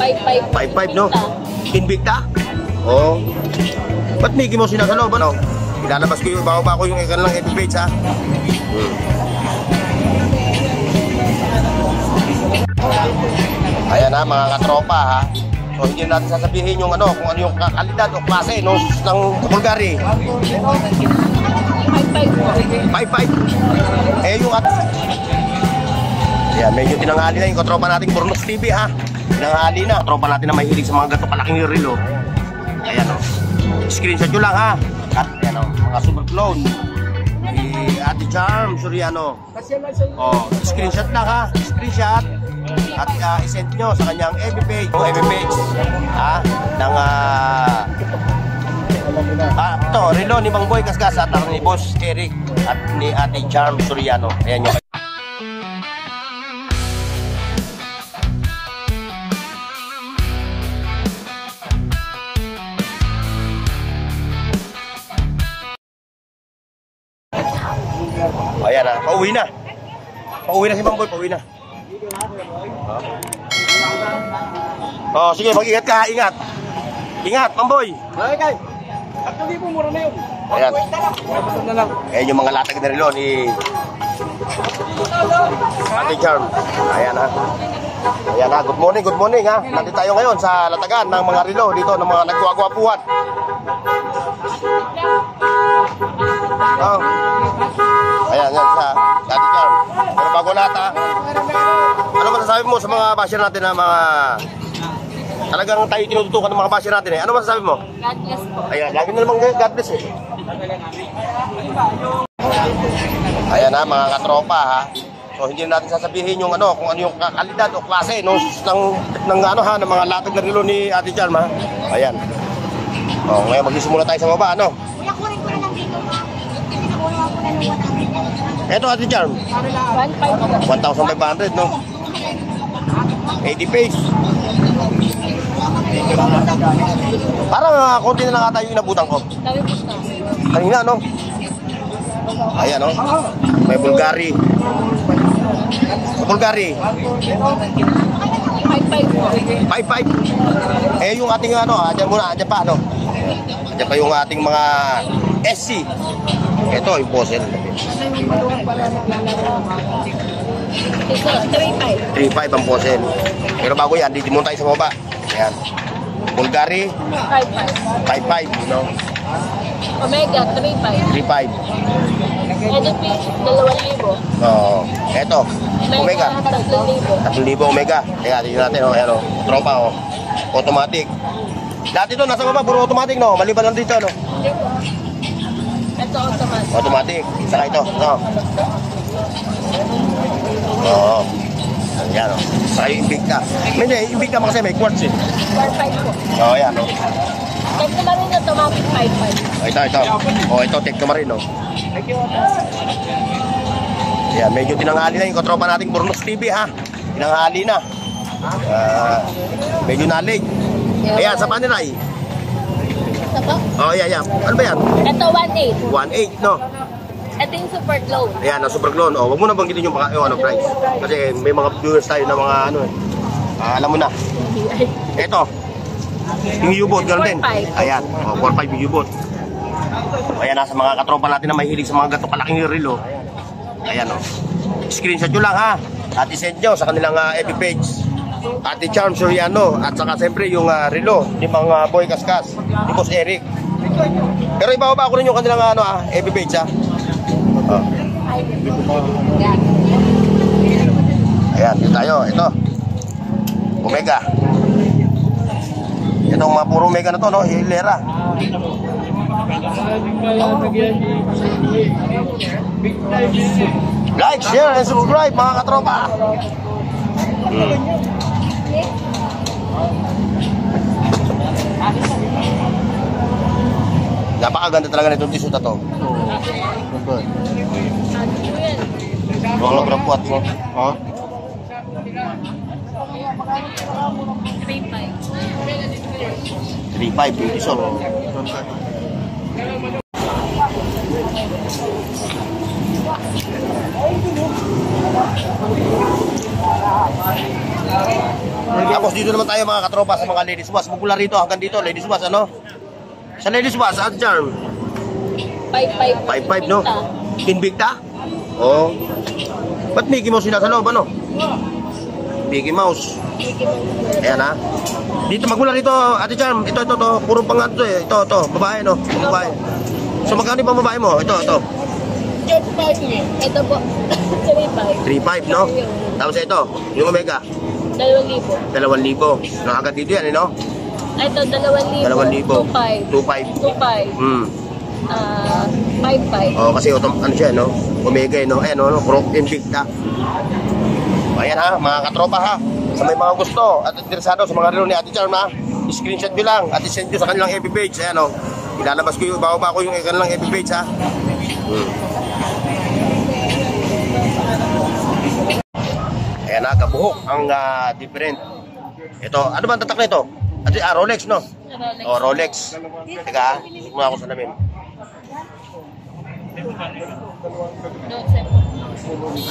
5-5. 5-5, no? Invicta? Oo. Ba't Mickey Mouse yun nasa loob, ano? Ilalabas ko yung, baka ko yung kanilang FB page, ha? Ayan ha, mga katropa, ha? So, hindi natin sasabihin yung ano, kung ano yung kalidad o klase ng Bulgari. 5-5. Eh, yung at... Ayan, medyo tinanghali na yung katropa nating Burnos TV, ha? Tinanghali na. Katropa natin na mahilig sa mga gato kalaking relo. Ayan, o. Screenshot nyo lang, ha? At, ayan, o, mga super clone. Ni Ate Charm Soriano. O, screenshot lang, ha? Screenshot. At isend nyo sa kanyang FB page. O, FB page, ha? Ng, ito, relo ni Mang Boy Kaskas at ni Boss Eric at ni Ate Charm Soriano. Ayan nyo. Ayan na, pauwi na. Pauwi na si Mang Boy, pauwi na. Oh, sige, mag-ingat ka, ingat. Ingat, Mang Boy. Okay. At hindi po mura na yun. Ayan. Ayan yung mga latag na relo ni Ate Charm. Ayan ha. Ayan ha, good morning ha. Nandito tayo ngayon sa latagan ng mga relo dito, ng mga nagwagwapuhan. Oh. Ayan, yan sa Ate Charm. Pero bago lahat ha, ano masasabi mo sa mga basher natin na mga talagang tayo tinututukan ng mga basher natin eh? Ano masasabi mo? God bless po. Ayan, lagi na naman God bless eh. Ayan ha, mga katropa ha. So hindi na natin sasabihin yung ano, kung ano yung kalidad o klase ng ano ha, ng mga latag na relo ni Ate Charm ha. Ayan. O, ngayon magsisimula tayo sa baba, ano? Kuya, kurin ko na lang dito. Pinakuha ko na ng 100. Eto Ate Charm. 1,500, no? 80 page. Parang konti na lang ata yung inabutan ko. Kanina, no? Ayan, no? May Bulgari. Bulgari. 5-5. Eh, yung ating ano, andyan muna, andyan pa, ano? Andyan pa yung ating mga SC. Ito, yung Bosel. 3.5 ang Bosel. Pero bago yan, dito muna tayo sa baba. Ayan. Bulgari 5.5, no? Omega 3.5. 3.5. EDP 2,000. Oo. Eto, Omega 3,000. 3,000 Omega. Teka, tignan natin, oh. Ayan, oh. Tropa, oh. Automatic. Dati ito, nasa baba, puro automatic, no? Maliban lang dito, no? Ito automatic. Automatic. Saka ito, no? Oo. Ayan, oh. Saka yung Invicta. Hindi, Invicta kasi may quartz, eh. 4.5 po. Oo, ayan, oh. Technomarine automatic 5.5. Ito. Oh, ito, Technomarine, no? Ayan, medyo tinanghali na yung katropa nating Burnos TV, ha? Tinanghali na. Medyo na-late. Ayan, sa Paniray. Ito po? Oh, yeah. Ano ba yan? Ito 1.8. 1.8, no? Ito yung super clone. Ayan, ang super clone. Oh, wag mo na banggitin yung ano, price. Kasi may mga viewers tayo na mga ano eh. Alam mo na. Ito. Yung U-boat, gano'n din. Ayan, oh, 4.5 yung U-boat. Ayan, nasa mga katropa natin na mahilig sa mga gato kalaking relo. Ayan, oh. Screenshot nyo lang, ha. At isend nyo sa kanilang FB page. Ate Charm Soriano. At saka siyempre yung relo ni mga Boy Kaskas, ni Boss Eric. Pero ibababa ko rin yung kanilang ano, FB page, ha. Oh. Ayan, dito tayo. Ito Omega. Itong mga puro Omega na to, no? Hilera. Like, share, and subscribe, mga katropa. Napakaganda talaga nitong t-shirt na to. Hologram po at mo. Oh. 3.5 yung t-shirt. Tapos dito naman tayo mga katropa sa mga ladies wash. Mula rito hanggang dito, ladies wash, ano? Sa ladies wash, Ate Charm? 5.5, no? Invicta? Oo. Ba't Mickey Mouse sila sa loob, ano? Mickey Mouse. Ayan, ha? Dito, magmula rito, Ate Charm. Ito. Puro pang ano eh. Ito. Babae, no? Babae. So, magkano yung babae mo? Ito. 35. Ito po. 3.5, no? Tapos ito, yung Omega. 2,000. 2,000. Nakagad dito yan, no? Ito, 2,000. 2,500. 2,500. 5,500. Oh, kasi ano siya, no? Omega, no? Ayan, no? Pro Invicta. Ayan, ha? Mga katropa, ha? Sa may mga gusto at interesado sa mga relo ni Ate Charm, ha? Screenshot nyo lang at isend nyo sa kanilang FB page. Ayan, no? Ilalabas ko yung bago ko yung kanilang FB page, ha? Ayan, ha? Kabuhok ang different. Ito, ano ba ang tatak na ito? Rolex, no? Rolex. Oh, Rolex. Teka, ha? Muna ako sa lamin.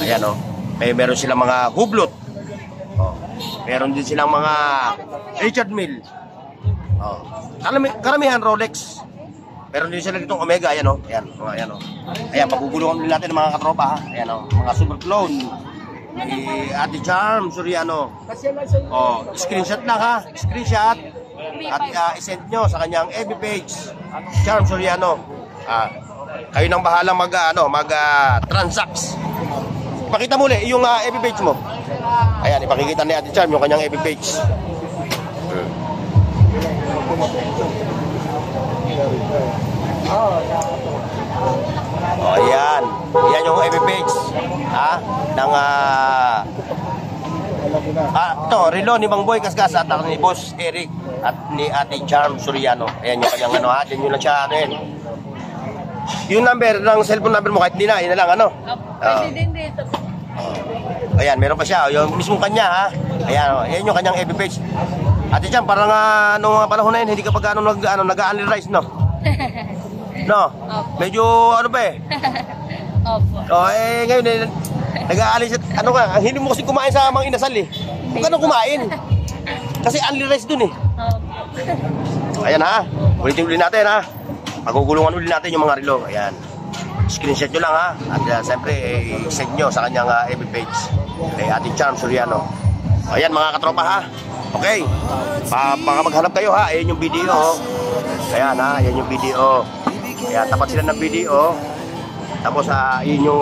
Ayan, o. Meron silang mga hublot. Oh. Meron din silang mga Richard Mille. Oh. Karamihan Rolex. Meron din sila ditong Omega. Ayan, o. Ayan, o. Ayan, pagugulungan din natin ng mga katropa, ha? Ayan, o. Mga super clone. Ate Charm Soriano. Oh, screenshot lang, ha? Screenshot. At isend nyo sa kanyang FB page. Charm Soriano. Kayo nang bahala mag-transacts. Ipakita mo ulit yung FB page mo. Ayan, ipakikita ni Ate Charm yung kanyang FB page. Oh, ayan. Yan yung FB page. Ng ito, relo ni Mang Boy Kaskas at ni Boss Eric at ni Ate Charm Soriano. Ayan yung kanyang ano, ha. Diyan yun lang siya, ano yun. Yung number ng cellphone number mo kahit hindi na, yun na lang, ano? Pwede din dito. Ayan, meron pa siya. Yung mismong kanya, ha. Ayan, ayan yung kanyang FB page. Ate Charm, parang nung mga panahon na yun, hindi ka pa gano'ng nag-only rice, no? No? Medyo, ano ba eh? Opo. Ngayon nag-aalis at ano ka, hindi mo kasi kumain sa mga inasal eh. Huwag ka nang kumain. Kasi only rice dun eh. Opo. Ayan, ha. Ulitin natin, ha. Magugulungan ulit natin yung mga relo. Ayan. Screenshot nyo lang, ha. At siyempre, send nyo sa kanyang FB page. Kay Ate Charm Soriano. Ayan, mga katropa, ha. Okay. Baka maghanap kayo, ha. Ayan yung video, oh. Ayan, ha. Ayan yung video. Ayan, tapat sila ng video. Tapos, yun yung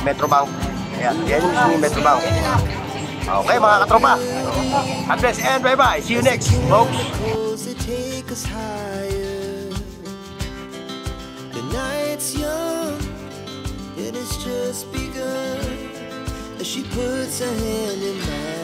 Metrobank. Ayan, yan yung Metrobank. Okay, mga katropa. God bless and bye-bye. See you next, folks. The night's young, it has just begun. As she puts her hand in mine.